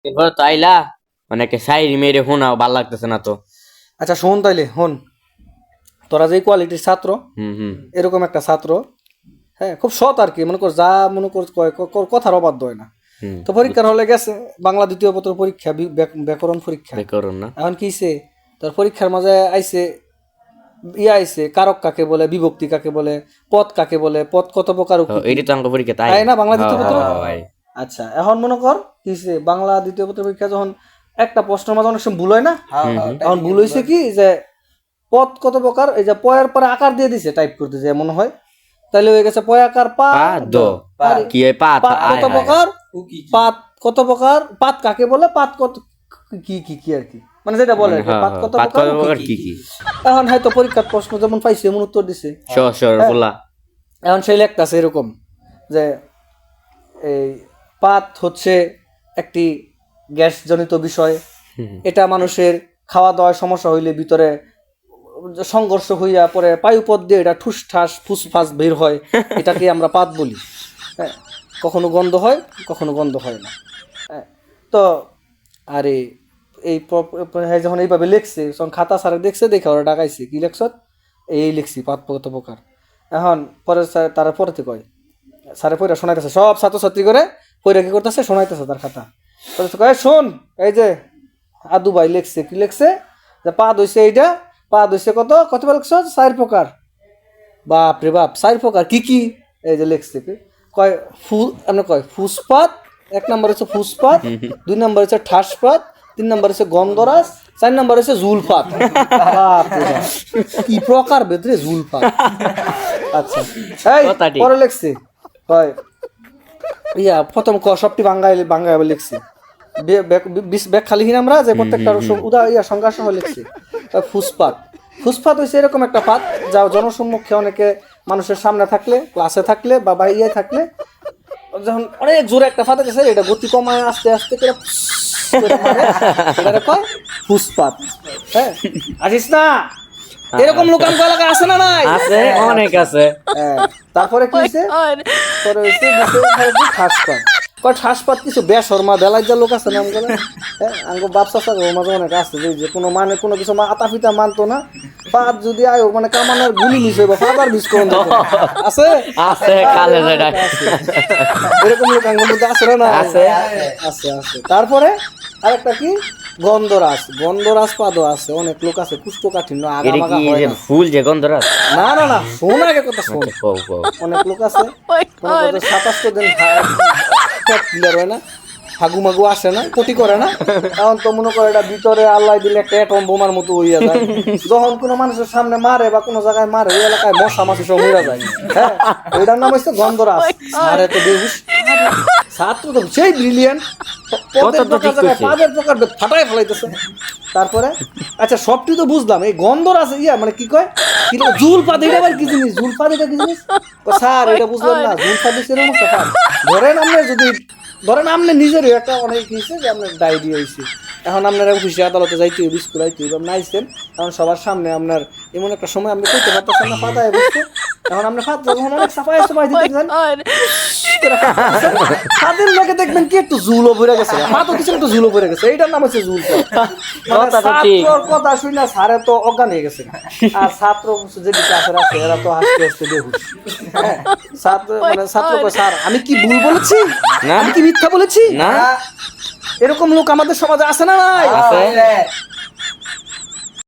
এরপর তো আইলা অনেকে শায়রি মেরে শোনাও, ভাল লাগতেছে না তো। আচ্ছা শোন তাইলে হন, তোরা যে কোয়ালিটির ছাত্র, হুম এরকম একটা ছাত্র, হ্যাঁ খুব সৎ আর কি, মনে কর যা মনে কর কয়, কথার অবাধ্য হয় না। হুম তো পরীক্ষার হলে গেছে, বাংলা দ্বিতীয় পত্র পরীক্ষা, ব্যাকরণ পরীক্ষা। করুন না। এখন কি হইছে, তোর পরীক্ষার মাঝে আইছে আইছে কারক কাকে বলে, বিভক্তি কাকে বলে, পদ কাকে বলে, পদ কত প্রকার, এইটা তো আমাকে পরীক্ষা তাই তাই না বাংলা দ্বিতীয় পত্র। ভাই। আচ্ছা এখন মনে কর কি হইছে, বাংলা দ্বিতীয় পত্র পরীক্ষা যখন একটা প্রশ্নের মাঝে অনেক সময় ভুল হয় না, এখন ভুল হয়েছে কি যে পদ কত প্রকার, এই যে পয়ের পরে আকার দিয়ে দিছে টাইপ করতে যে মনে হয়, তাহলে হয়ে গেছে পয় আকার পা দ কি হয় পাত কত প্রকার, পাত কত প্রকার, পাত কাকে বলে, পাত কত কি কি কি আর কি, মানে যেটা বলে আর কি, পাত কত প্রকার কি কি। এখন হয়তো পরীক্ষার প্রশ্ন যেমন পাইছে এমন উত্তর দিছে, বলা এখন সেই লেখতাছে এরকম যে এই পাত হচ্ছে একটি গ্যাস জনিত বিষয়, এটা মানুষের খাওয়া দাওয়ার সমস্যা হইলে ভিতরে সংঘর্ষ হইয়া পরে পায়ুপথ দিয়ে এটা ঠুস ঠাস ফুসফাস বের হয়, এটাকে আমরা পাত বলি। হ্যাঁ, কখনো গন্ধ হয় কখনো গন্ধ হয় না। হ্যাঁ, তো আরে এই যখন এইভাবে লিখছে, যখন খাতা স্যারে দেখছে, দেখে ওরা ডাকাইছে কি লেখছ, এই লিখছি পাত কত প্রকার। এখন পরে স্যার তারা পড়তে কয়, স্যারে পয়রা শোনাইতেছে, সব ছাত্রছাত্রী করে পয়রা কি করতেছে, শোনাইতেছে তার খাতা। কয় শোন, এই যে আদু ভাই লিখছে কি লিখছে, যে পাদ হইছে এইটা, পাদ হইছে কত কত লিখছ, 4 প্রকার। বাপ রে বাপ, 4 প্রকার কি কি, এই যে লিখছে কি কয় আমরা কয় ফুসপাত, 1 নম্বর হচ্ছে ফুসপাত, 2 নম্বর হচ্ছে ঠাসপাত, 3 নম্বর হচ্ছে গন্ধরাজ, 4 নম্বর হচ্ছে জুলফাত। বাপ রে বাপ, কি প্রকার ভেতরে জুলফাত। আচ্ছা এই পরে লিখছে কয় ইয়া প্রথম সবটি বাংলায় লিখছি, ব্যাগ খালি হিন আমরা যে প্রত্যেকটা সংজ্ঞা সহ লিখছি। ফুসপাত, ফুসপাত হচ্ছে এরকম একটা পাত যা জনসম্মুখে অনেকে মানুষের সামনে থাকলে, ক্লাসে থাকলে বা বাইরে থাকলে যখন অনেক জোরে একটা ফাতে গেছে, এটা গতি কমায় আস্তে আস্তে করে কয় ফুসপাত। হ্যাঁ আসিস না, এরকম লোক আমার এলাকায় আছে না নাই? আছে, অনেক আছে। তারপরে কি হয়েছে, পরে হয়েছে ঠাসপাত। কয় ঠাসপাত কিছু বেশর্মা বেলায় যা লোক আছে না আমগুলো, হ্যাঁ আঙ্গো বাপ চাচা মাঝে অনেক আছে যে কোনো মানে কোনো কিছু আতা পিতা মানতো না, পাত যদি আয়ো মানে কামানের গুলি মিশে বা ফাদার বিষ করুন আছে আছে কালে যেটা এরকম লোক আঙ্গুর মধ্যে আছে না? আছে আছে আছে। তারপরে আরেকটা কি গন্ধরাজ, গন্ধরাজ পাদও আছে, অনেক লোক আছে কুষ্ঠকাঠিন্য আগামাগা হয় না। ফুল যে গন্ধরাজ না না না, শোন আগে কথা শোন। অনেক লোক আছে 27 দিন ক্লিয়ার হয় না, হাগু মাগু আসে না, ক্ষতি করে না, এখন তো মনে করে এটা ভিতরে আল্লাহ দিলে একটা অ্যাটম বোমার মতো হইয়া যায়, যখন কোনো মানুষের সামনে মারে বা কোনো জায়গায় মারে ওই এলাকায় মশা মাছি সব হইয়া যায়। হ্যাঁ ওইটার নাম হচ্ছে গন্ধরাজ। আরে তো বেহুশ ছাত্র তো সেই ব্রিলিয়ান্ট, পাদের প্রকার ফাটাই ফেলাইতেছে। তারপরে আচ্ছা সবটি তো বুঝলাম, এই গন্ধরাজ মানে কি কয় কি জুলপাত, এটা আবার কি জিনিস, জুলপাত এটা কি জিনিস? স্যার এটা বুঝলাম না, জুলপাত সেরকম একটা পাত। ধরেন আপনি নিজেরই একটা অনেক হয়েছে যে আপনার ডায়রিয়া হয়েছে, এখন আপনার অফিসে আদালতে যাইতে হবে, স্কুল আইতে হবে, আপনি আইসেন, এখন সবার সামনে আপনার এমন একটা সময় আপনি কইতে পারতেছেন না পাতায় বসতে, এখন আপনি যখন অনেক সাফাই দিতে যান তাদের লোকে দেখবেন কি একটু জুলও ভরে গেছে, পাতও কিছু একটু জুলও ভরে গেছে, এইটার নাম হচ্ছে জুল। ছাত্রর কথা শুনি না স্যারে তো অজ্ঞান হয়ে গেছে, আর ছাত্র যে ক্লাসের আছে এরা তো হাসতে হাসতে বেহুশ। ছাত্র স্যার আমি কি ভুল বলেছি, আমি কি মিথ্যা বলেছি? না এরকম লোক আমাদের সমাজে আছে না নাই?